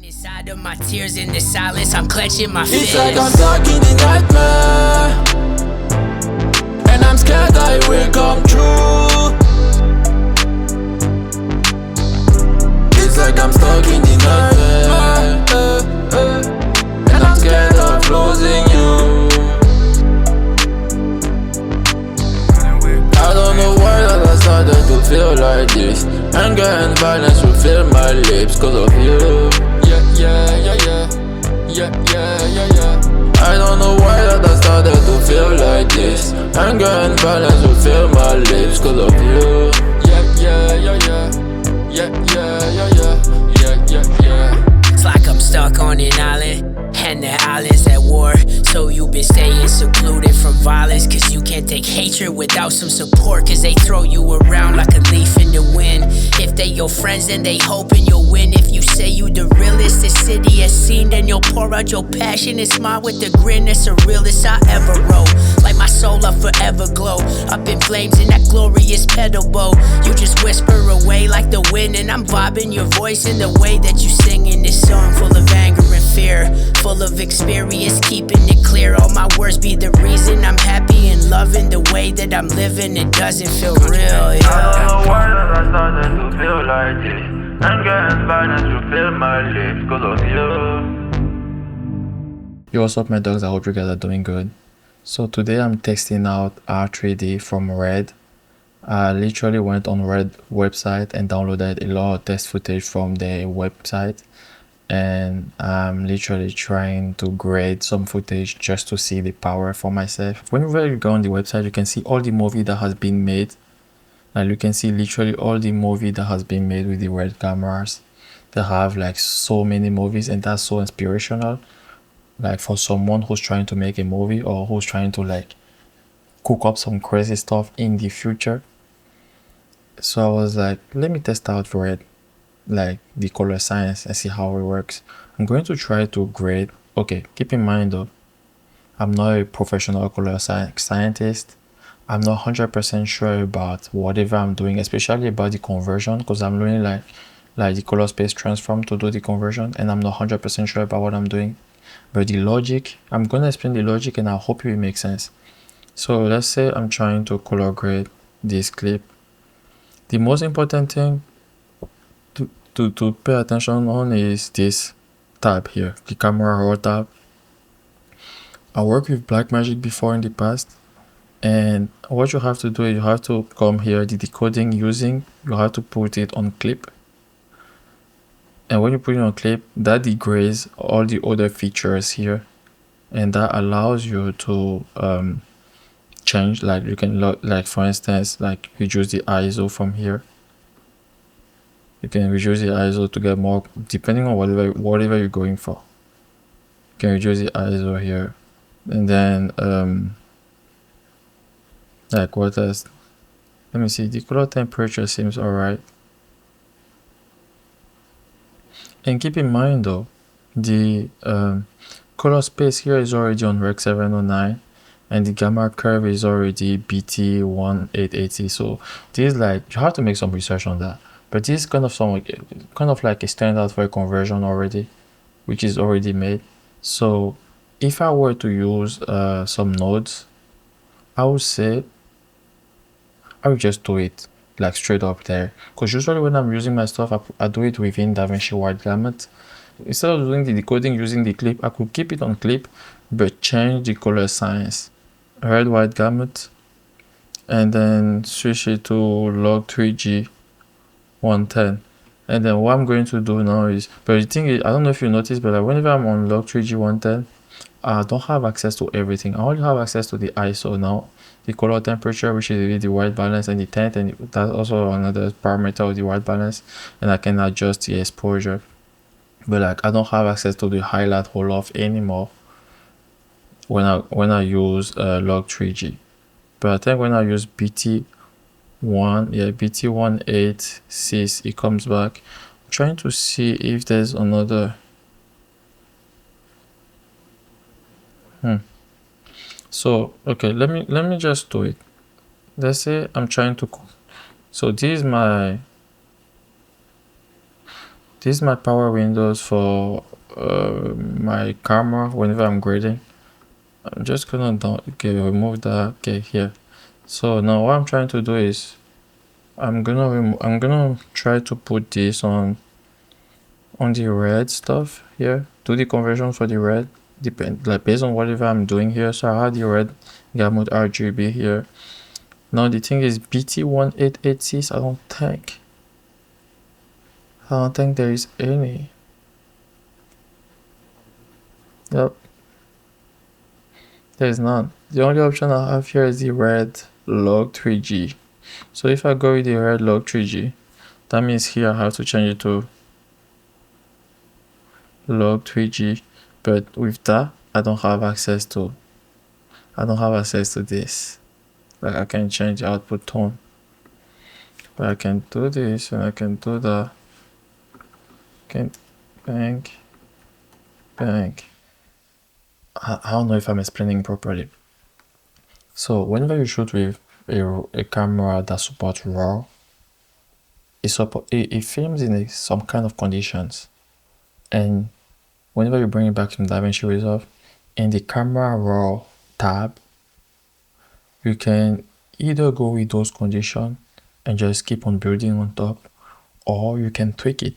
Inside of my tears in the silence, I'm clutching my fists. It's like I'm stuck in a nightmare, and I'm scared that it will come true. It's like I'm stuck in a nightmare, and I'm scared of losing you. I don't know why that I started to feel like this. Anger and violence will fill my lips cause of you. I don't know why that I started to feel like this. Anger and violence will fill my lips cause of you. It's like I'm stuck on an island, and the island's at war. So you've been staying secluded from violence, cause you can't take hatred without some support. Cause they throw you around like a leaf in the wind. If they your friends, then they hoping you'll win. If you say you the realest the city has seen, then you'll pour out your passion and smile with the grin. That's the realest I ever wrote. Like my soul, I forever glow. Up in flames in that glorious pedal bow. You just whisper away like the wind, and I'm vibing your voice in the way that you sing in this song, full of anger and fear, full of experience, keeping it clear. All my words be the reason I'm happy and loving the way that I'm living. It doesn't feel real, yeah. I don't know why that I started to feel like this. Anger and violence will fill my lips cause of you. Yo, what's up my dogs, I hope you guys are doing good. So today I'm testing out R3D from RED. I literally went on RED website and downloaded a lot of test footage from their website, and I'm literally trying to grade some footage just to see the power for myself. Whenever you go on the website, you can see all the movie that has been made. And you can see literally all the movie that has been made with the RED cameras. They have like so many movies, and that's so inspirational. Like for someone who's trying to make a movie or who's trying to like cook up some crazy stuff in the future. So I was like, let me test out RED, like the color science, and see how it works. I'm going to try to grade. Okay, keep in mind though, I'm not a professional color scientist. I'm not 100% sure about whatever I'm doing, especially about the conversion, because I'm learning like the color space transform to do the conversion, and I'm not 100% sure about what I'm doing. But the logic, I'm going to explain the logic, and I hope it makes sense. So let's say I'm trying to color grade this clip. The most important thing to pay attention on is this tab here, the camera raw tab. I worked with Blackmagic before in the past, and what you have to do is you have to come here, the decoding using, you have to put it on clip. And when you put it on clip, that degrades all the other features here, and that allows you to change, like you can like for instance, like reduce the ISO from here. You can reduce the ISO to get more, depending on whatever you're going for. You can reduce the ISO here, and then like what else? Let me see, the color temperature seems alright. And keep in mind though, the color space here is already on Rec 709, and the gamma curve is already BT 1880. So this, like, you have to make some research on that. But this is kind of like a standard for a conversion already, which is already made. So if I were to use some nodes, I would say I would just do it like straight up there, because usually when I'm using my stuff, I do it within DaVinci Wide Gamut. Instead of doing the decoding using the clip, I could keep it on clip but change the color science, red wide gamut, and then switch it to log 3G 110. And then what I'm going to do now is, but the thing is, I don't know if you noticed, but like whenever I'm on log 3G 110, I don't have access to everything. I only have access to the ISO now, the color temperature, which is the white balance, and the tint, and that's also another parameter of the white balance, and I can adjust the exposure. But like I don't have access to the highlight roll off anymore when I use log 3G. But I think when I use BT186, it comes back. I'm trying to see if there's another. So okay, let me just do it. Let's say I'm trying to, so this is my, This is my power windows for my camera whenever I'm grading. I'm just gonna remove that. Okay, here. So now what I'm trying to do is I'm gonna try to put this on the red stuff here. Do the conversion for the red, like based on whatever I'm doing here. So I have the red gamut RGB here. Now the thing is BT1886. I don't think there is any. Yep, there is none. The only option I have here is the red log 3G. So if I go with the red log 3G, that means here I have to change it to log 3G. But with that, I don't have access to this. Like I can change the output tone. But I can do this and I can do that. Can bang. I don't know if I'm explaining properly. So whenever you shoot with a camera that supports RAW, it films in some kind of conditions, and whenever you bring it back from DaVinci Resolve, in the camera RAW tab, you can either go with those conditions and just keep on building on top, or you can tweak it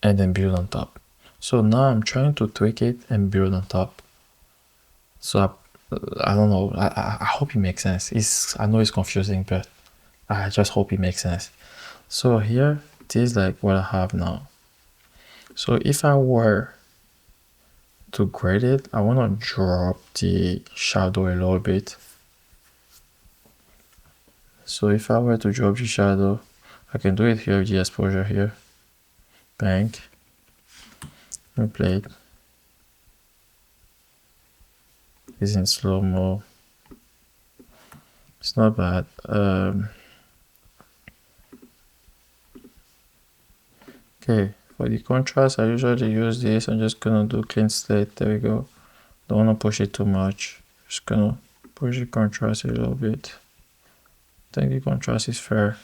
and then build on top. So now I'm trying to tweak it and build on top. So I don't know. I hope it makes sense. I know it's confusing, but I just hope it makes sense. So here, this is like what I have now. So if I were to grade it, I want to drop the shadow a little bit. So if I were to drop the shadow, I can do it here with the exposure here. Bang. Replay it. It's in slow-mo. It's not bad. Okay, for the contrast, I usually use this. I'm just gonna do clean slate. There we go. Don't wanna push it too much. Just gonna push the contrast a little bit. I think the contrast is fair.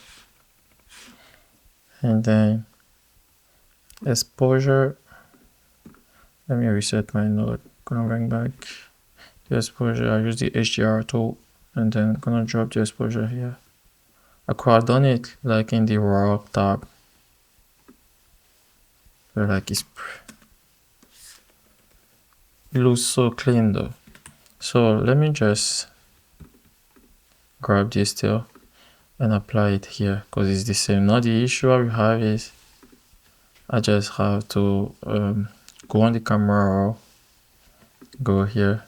And then exposure. Let me reset my node. Gonna bring back the exposure. I use the HDR tool, and then gonna drop the exposure here. I could have done it like in the RAW tab, but like it looks so clean though. So let me just grab this still and apply it here because it's the same. Now the issue I have is I just have to go on the camera RAW, go here.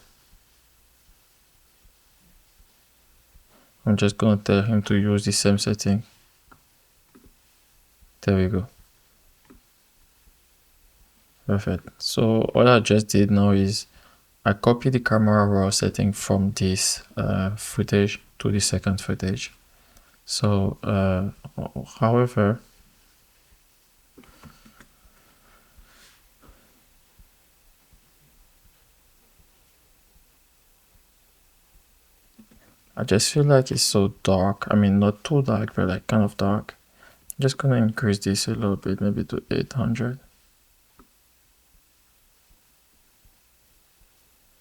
I'm just gonna tell him to use the same setting. There we go. Perfect. So all I just did now is I copied the camera RAW setting from this footage to the second footage. So however, I just feel like it's so dark. I mean, not too dark, but like kind of dark. I'm just gonna increase this a little bit, maybe to 800.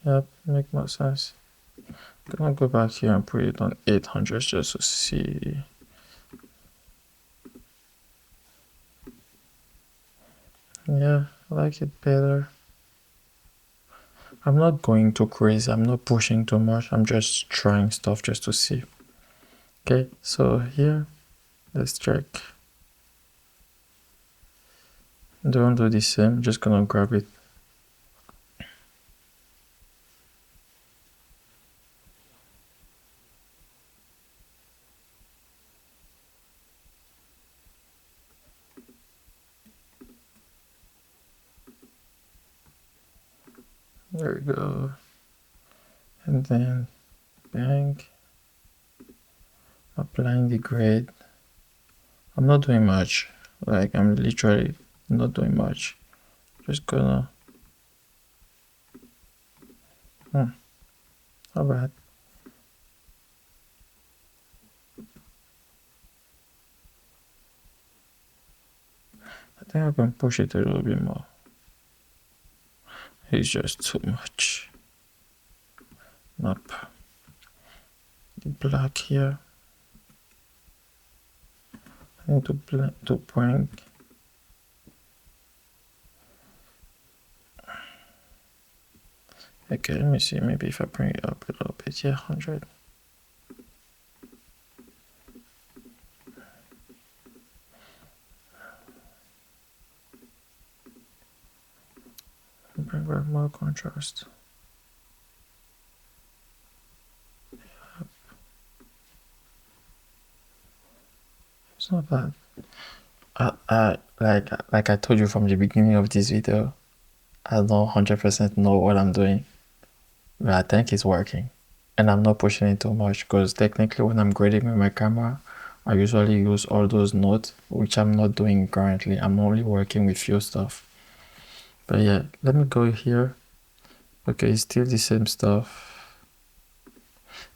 Yep, make more sense. I'm gonna go back here and put it on 800 just to see. Yeah, I like it better. I'm not going too crazy. I'm not pushing too much. I'm just trying stuff just to see. Okay, so here, let's check. Don't do the same. Just gonna grab it. There we go. And then bang. Applying the grade. I'm not doing much. Like I'm literally not doing much. Just gonna not bad. think I can push it a little bit more. It's just too much. Nope. The black here. I need to bring. Okay, let me see. Maybe if I bring it up a little bit, yeah, 100. Bring back more contrast. It's not bad. Like I told you from the beginning of this video, I don't 100% know what I'm doing, but I think it's working. And I'm not pushing it too much because technically when I'm grading with my camera, I usually use all those notes, which I'm not doing currently. I'm only working with few stuff. But yeah, let me go here. Okay, it's still the same stuff.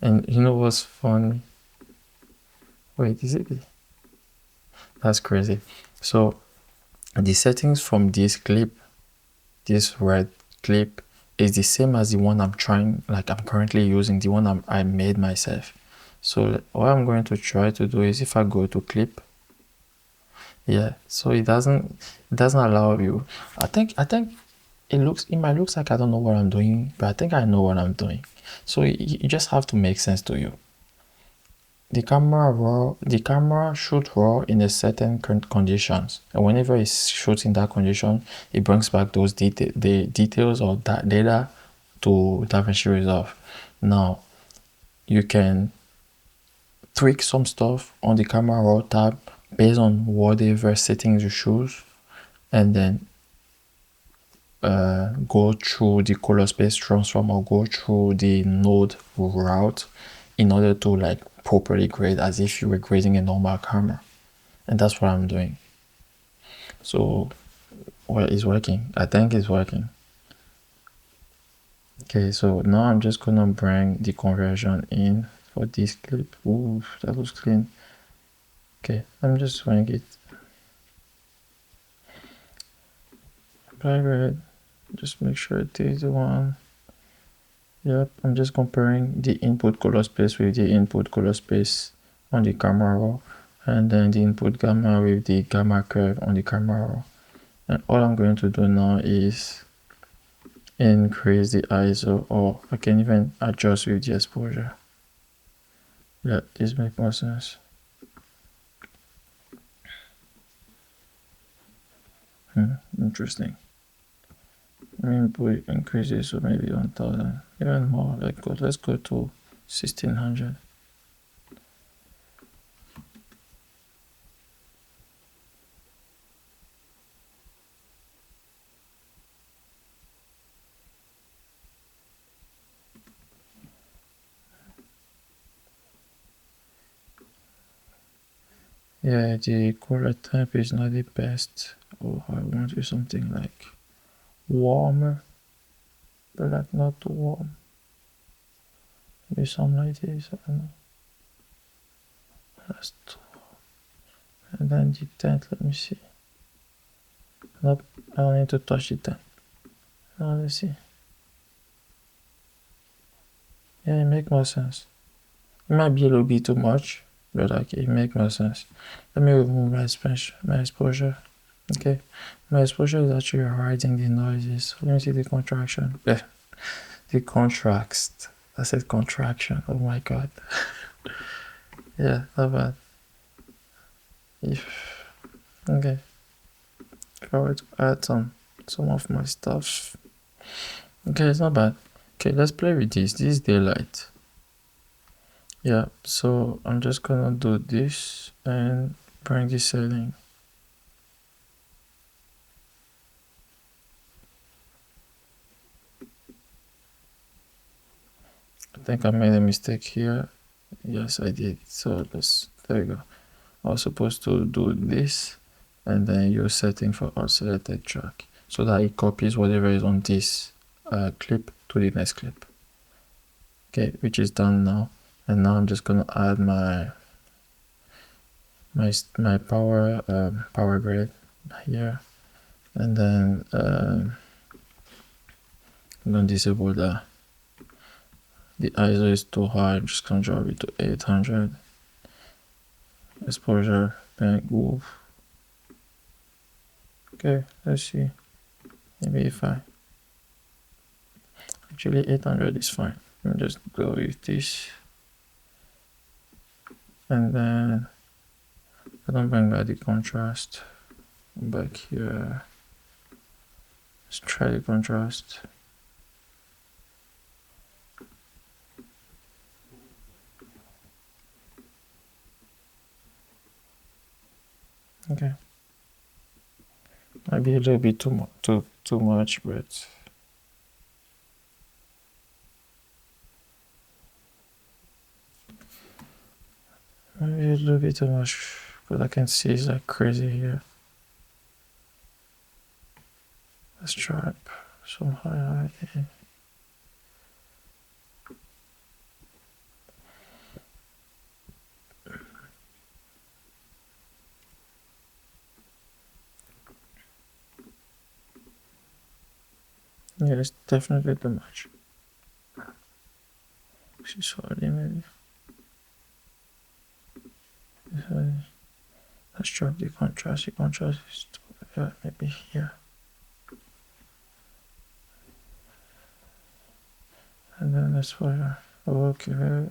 And you know what's funny? Wait, is it? That's crazy. So the settings from this clip, this red clip, is the same as the one I'm currently using, the one I made myself. So what I'm going to try to do is if I go to clip, yeah, so it doesn't allow you. I think it might look like I don't know what I'm doing, but I think I know what I'm doing. So you just have to make sense to you. The camera shoots raw in a certain conditions, and whenever it shoots in that condition, it brings back those the details of that data to DaVinci Resolve. Now you can tweak some stuff on the camera raw tab based on whatever settings you choose, and then go through the color space transform or go through the node route in order to like properly grade as if you were grading a normal camera. And that's what I'm doing. So well, it's working. I think it's working. Okay, so now I'm just gonna bring the conversion in for this clip. Ooh, that looks clean. Okay, I'm just swing it. Black red. Just make sure it is the one. Yep, I'm just comparing the input color space with the input color space on the camera raw, and then the input gamma with the gamma curve on the camera raw. And all I'm going to do now is increase the ISO, or I can even adjust with the exposure. Yeah, this makes more sense. Interesting. We increase it so maybe 1000, even more. Let's go to 1600. Yeah, the color type is not the best. Oh, I want to do something like warmer, but like not too warm. Maybe something like this, I don't know. That's too warm. And then the tint, let me see. Nope, I don't need to touch the tint. Now let's see. Yeah, it makes more sense. It might be a little bit too much, but like it makes more sense. Let me remove my exposure. Okay, my exposure is actually hiding the noises. Let me see the contraction. Yeah, the contrast. I said contraction. Oh my god. Yeah, not bad. Okay, if I were to add some of my stuff. Okay, it's not bad. Okay, let's play with this. This is daylight. Yeah, so I'm just gonna do this and bring this setting. I think I made a mistake here. Yes, I did. So there we go. I was supposed to do this and then your setting for all selected track so that it copies whatever is on this clip to the next clip. Okay, which is done now. And now I'm just gonna add my power grade here. And then I'm gonna disable that. The ISO is too high, I'm just gonna drop it to 800. Exposure, bang, wolf. Okay, let's see. Maybe if I actually 800 is fine. I'll just go with this. And then I don't bring back the contrast. Back here. Let's try the contrast. Okay. Might be a little bit too much, but maybe a little bit too much, but I can see it's like crazy here. Let's try some highlighting. Yeah, it's definitely too much. 640 maybe. Let's drop the contrast. The contrast is maybe here. And then let's fire. Okay. Okay.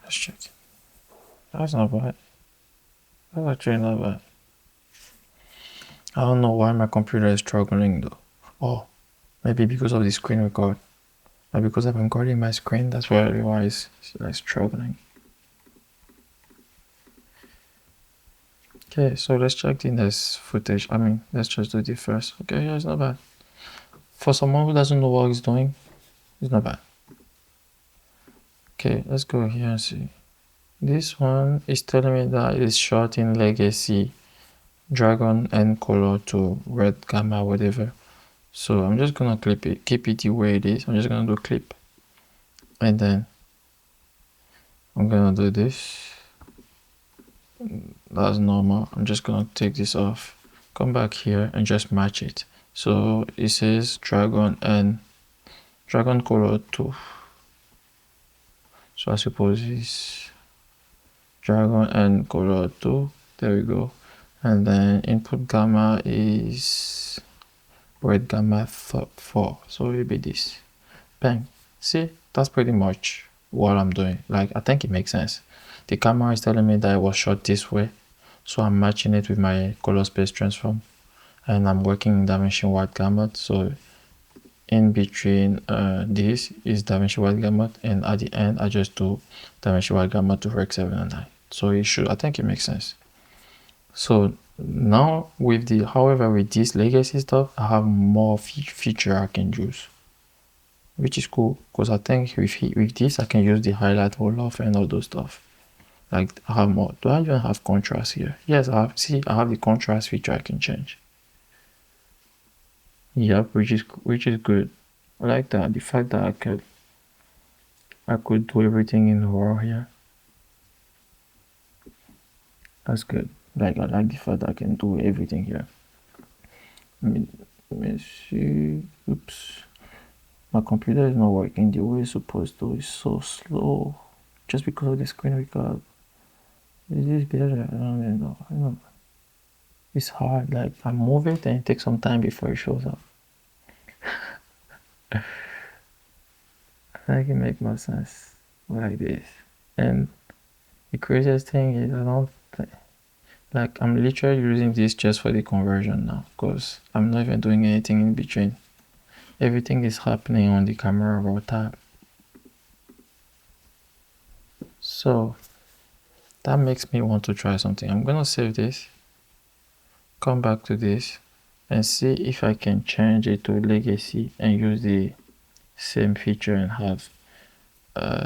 Let's check. That's not bad. That's actually not bad. I don't know why my computer is struggling though. Oh, maybe because of the screen record. But because I'm recording my screen, that's why it's like struggling. Okay, so let's check the next footage. I mean, let's just do the first. Okay, yeah, it's not bad. For someone who doesn't know what he's doing, it's not bad. Okay, let's go here and see. This one is telling me that it's shot in legacy, dragon and color to red gamma, whatever. So I'm just gonna keep it the way it is. I'm just gonna do clip. And then I'm gonna do this. That's normal. I'm just gonna take this off, come back here and just match it. So it says dragon and dragon color 2. So I suppose it's dragon and color 2. There we go. And then input gamma is red gamma 4. So it will be this. Bang. See, that's pretty much what I'm doing. Like, I think it makes sense. The camera is telling me that it was shot this way, so I'm matching it with my color space transform, and I'm working in dimension wide gamut. So in between this is dimension wide gamut, and at the end I just do dimension wide gamut to Rec 7 and 9. So it should, I think it makes sense. So now with the, however, with this legacy stuff, I have more feature I can use, which is cool, because I think with this I can use the highlight roll off and all those stuff. Like, I have more. Do I even have contrast here? Yes, I have. See, I have the contrast feature I can change. Yep, which is good. I like that. The fact that I could do everything in RAW here. That's good. Like, I like the fact that I can do everything here. Let me see. Oops. My computer is not working the way it's supposed to. It's so slow. Just because of the screen record. Is this better? I don't even know. I don't know. It's hard. Like, I move it and it takes some time before it shows up. I think it makes more sense like this. And the craziest thing is I'm literally using this just for the conversion now, because I'm not even doing anything in between. Everything is happening on the camera raw tab. So that makes me want to try something. I'm gonna save this, come back to this, and see if I can change it to legacy and use the same feature and have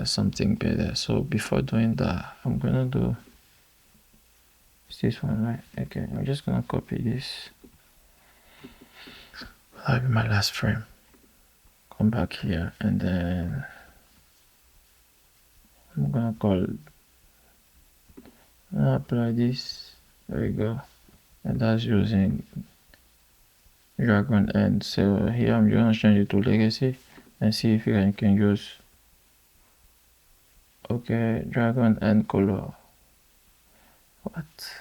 something better. So before doing that, I'm gonna do this one, right? Okay, I'm just gonna copy this. That'll be my last frame. Come back here, and then I'm gonna call Apply this. There you go. And that's using Dragon End. So here I'm gonna change it to Legacy and see if I can use Dragon End color. What?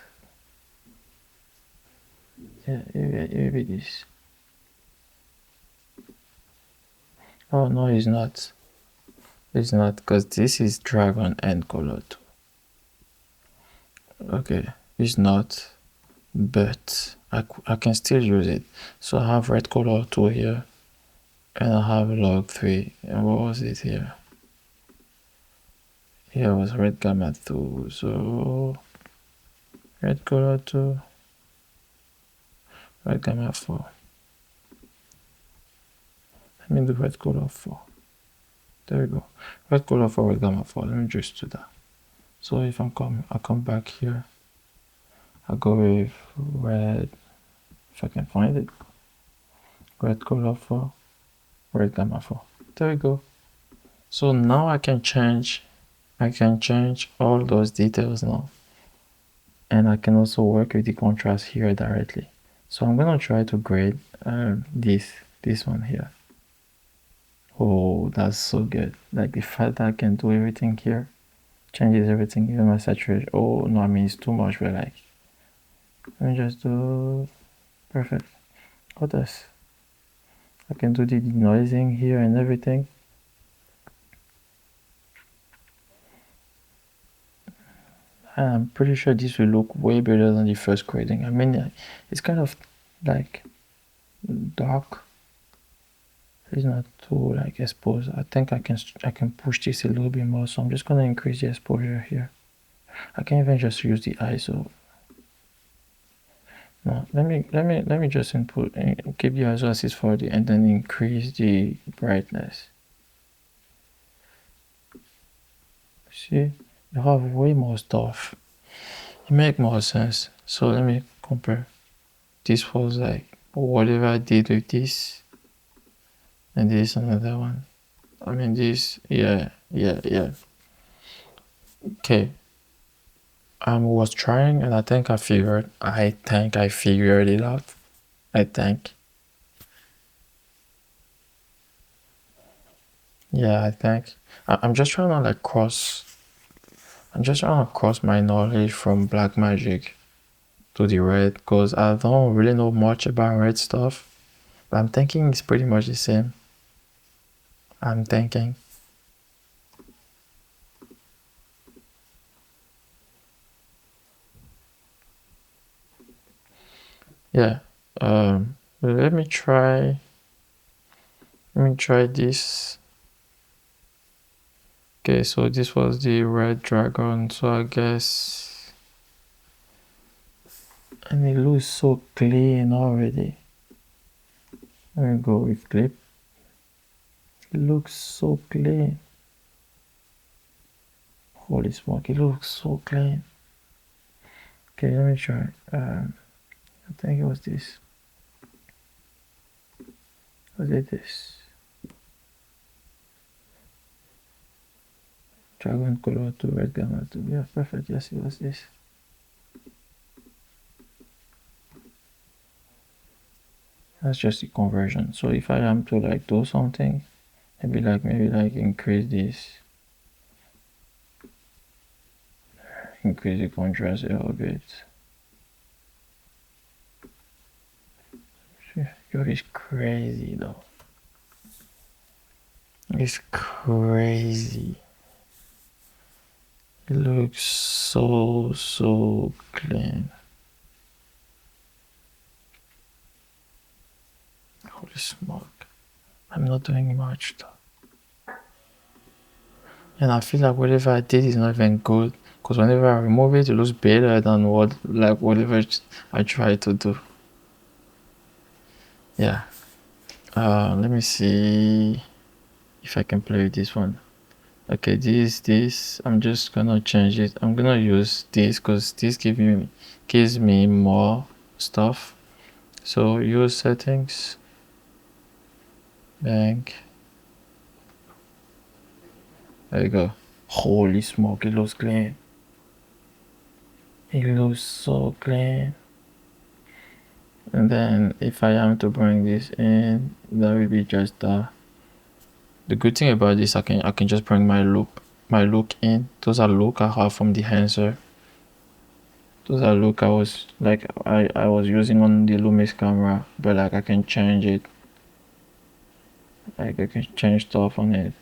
Yeah, maybe this. Oh no, it's not. It's not, because this is Dragon End color too. Okay, it's not, but I can still use it. So I have red color 2 here, and I have log 3. And what was it here? Here was red gamma 2. So red color 2, red gamma 4. Let me do red color 4. There we go. Red color 4, red gamma 4. Let me just do that. So if I come back here, I go with red, if I can find it. Red color 4, red gamma 4. There we go. So now I can change all those details now. And I can also work with the contrast here directly. So I'm gonna try to grade this one here. Oh, that's so good. Like the fact that I can do everything here, changes everything, even my saturation. Oh no, I mean it's too much, but like, let me just do perfect. What else? I can do the denoising here and everything. And I'm pretty sure this will look way better than the first grading. I mean, it's kind of like dark. It's not too like exposed. I think I can push this a little bit more. So I'm just gonna increase the exposure here. I can even just use the ISO. No, let me just input and keep the ISO as 640 and then increase the brightness. See, you have way more stuff. It makes more sense. So let me compare. This was like whatever I did with this, and this another one. I mean this, yeah. Okay. I was trying, and I think I figured it out. I think. Yeah, I think. I'm just trying to like cross my knowledge from Blackmagic to the red, because I don't really know much about red stuff. But I'm thinking it's pretty much the same. I'm thinking. Yeah. Let me try this. Okay, so this was the red dragon, so I guess, and it looks so clean already. Let me go with clip. It looks so clean. Holy smoke, it looks so clean. Okay, let me try. I think it was this. Was it this? Dragon color to red gamma to, yeah, perfect. Yes, it was this. That's just the conversion. So if I am to like do something, maybe like increase this, increase the contrast a little bit. Yo, it's crazy though. It's crazy. It looks so clean. Holy smoke. I'm not doing much though. And I feel like whatever I did is not even good, because whenever I remove it, it looks better than whatever I try to do. Yeah. Let me see if I can play with this one. Okay, this I'm just gonna change it. I'm gonna use this because this gives me more stuff. So use settings, bank. There you go. Holy smoke, it looks clean. It looks so clean. And then if I am to bring this in, that will be just the good thing about this, I can just bring my look in. Those are look I have from the enhancer. Those are look I was using on the Lumix camera, but like I can change it. Like I can change stuff on it.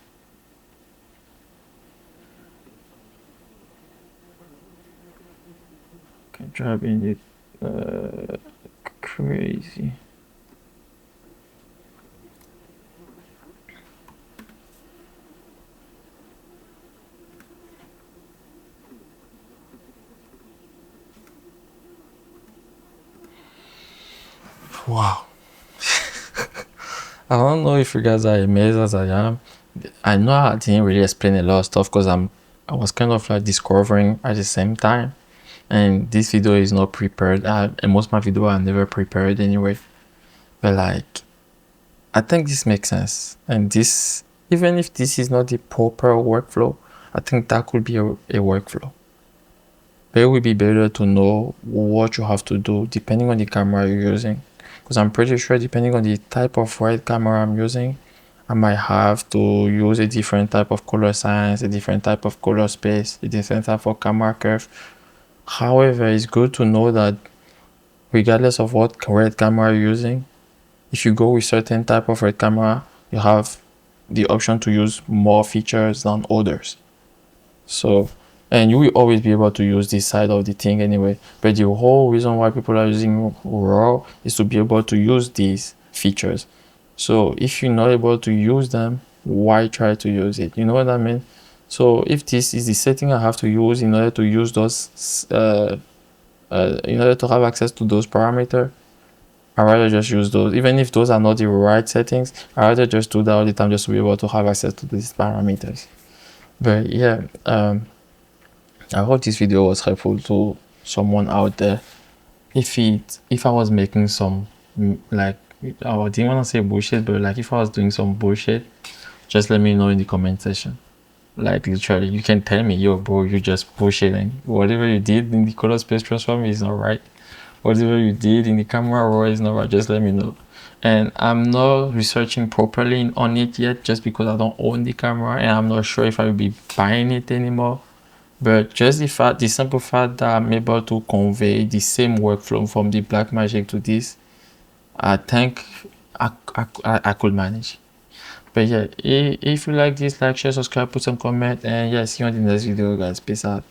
Can drop in it crazy. Wow. I don't know if you guys are amazed as I am. I know I didn't really explain a lot of stuff because I was kind of like discovering at the same time, and this video is not prepared. And most of my video are never prepared anyway. But like, I think this makes sense, and this, even if this is not the proper workflow, I think that could be a workflow. But it would be better to know what you have to do depending on the camera you're using. Because I'm pretty sure depending on the type of RED camera I'm using, I might have to use a different type of color science, a different type of color space, a different type of camera curve. However, it's good to know that regardless of what RED camera you're using, if you go with certain type of RED camera, you have the option to use more features than others. So, and you will always be able to use this side of the thing anyway. But the whole reason why people are using RAW is to be able to use these features. So if you're not able to use them, why try to use it? You know what I mean? So if this is the setting I have to use in order to use those, in order to have access to those parameters, I'd rather just use those. Even if those are not the right settings, I'd rather just do that all the time just to be able to have access to these parameters. But yeah, I hope this video was helpful to someone out there. If I was making some, like, I didn't want to say bullshit, but like if I was doing some bullshit, just let me know in the comment section. Like literally, you can tell me, yo bro, you just bullshitting. Whatever you did in the color space transform is not right. Whatever you did in the camera raw is not right. Just let me know. And I'm not researching properly on it yet, just because I don't own the camera and I'm not sure if I will be buying it anymore. But just the simple fact that I'm able to convey the same workflow from the Blackmagic to this, I think I could manage. But yeah, if you like this, like, share, subscribe, put some comment, and yeah, see you on the next video, guys. Peace out.